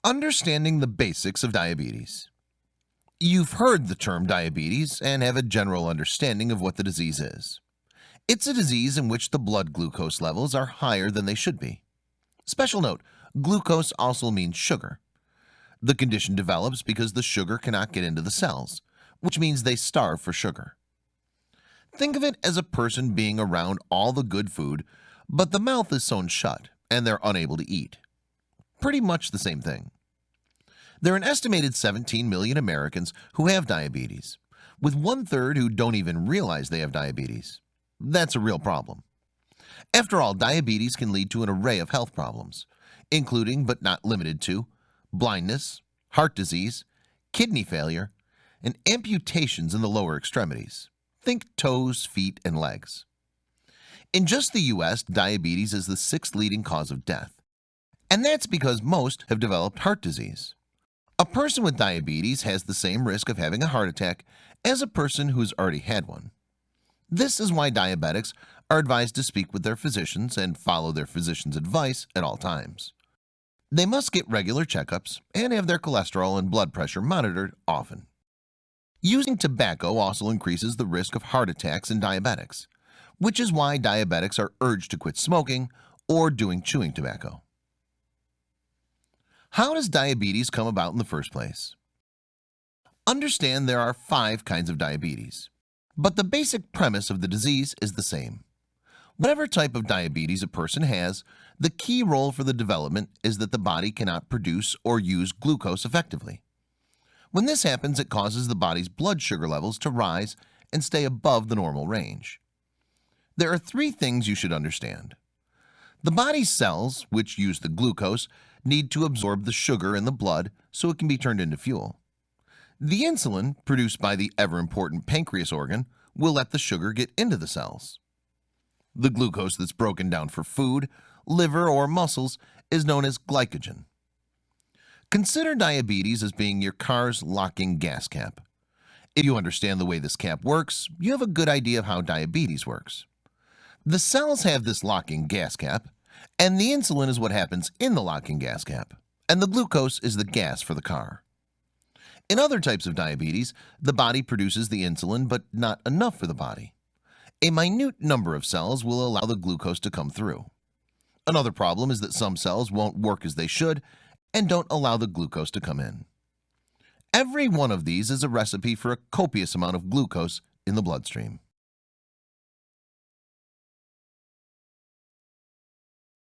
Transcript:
Understanding the basics of diabetes. You've heard the term diabetes and have a general understanding of what the disease is. It's a disease in which the blood glucose levels are higher than they should be. Special note, glucose also means sugar. The condition develops because the sugar cannot get into the cells, which means they starve for sugar. Think of it as a person being around all the good food, but the mouth is sewn shut and they're unable to eat. Pretty much the same thing. There are an estimated 17 million Americans who have diabetes, with 1/3 who don't even realize they have diabetes. That's a real problem. After all, diabetes can lead to an array of health problems, including but not limited to blindness, heart disease, kidney failure, and amputations in the lower extremities. Think toes, feet, and legs. In just the US, diabetes is the 6th leading cause of death, and that's because most have developed heart disease. A person with diabetes has the same risk of having a heart attack as a person who's already had one. This is why diabetics are advised to speak with their physicians and follow their physician's advice at all times. They must get regular checkups and have their cholesterol and blood pressure monitored often. Using tobacco also increases the risk of heart attacks in diabetics, which is why diabetics are urged to quit smoking or doing chewing tobacco. How does diabetes come about in the first place? Understand there are 5 kinds of diabetes, but the basic premise of the disease is the same. Whatever type of diabetes a person has, the key role for the development is that the body cannot produce or use glucose effectively. When this happens, it causes the body's blood sugar levels to rise and stay above the normal range. There are 3 things you should understand. The body's cells, which use the glucose, need to absorb the sugar in the blood so it can be turned into fuel. The insulin, produced by the ever-important pancreas organ, will let the sugar get into the cells. The glucose that's broken down for food, liver, or muscles is known as glycogen. Consider diabetes as being your car's locking gas cap. If you understand the way this cap works, you have a good idea of how diabetes works. The cells have this locking gas cap, and the insulin is what happens in the locking gas cap, and the glucose is the gas for the car. In other types of diabetes, the body produces the insulin, but not enough for the body. A minute number of cells will allow the glucose to come through. Another problem is that some cells won't work as they should and don't allow the glucose to come in. Every one of these is a recipe for a copious amount of glucose in the bloodstream.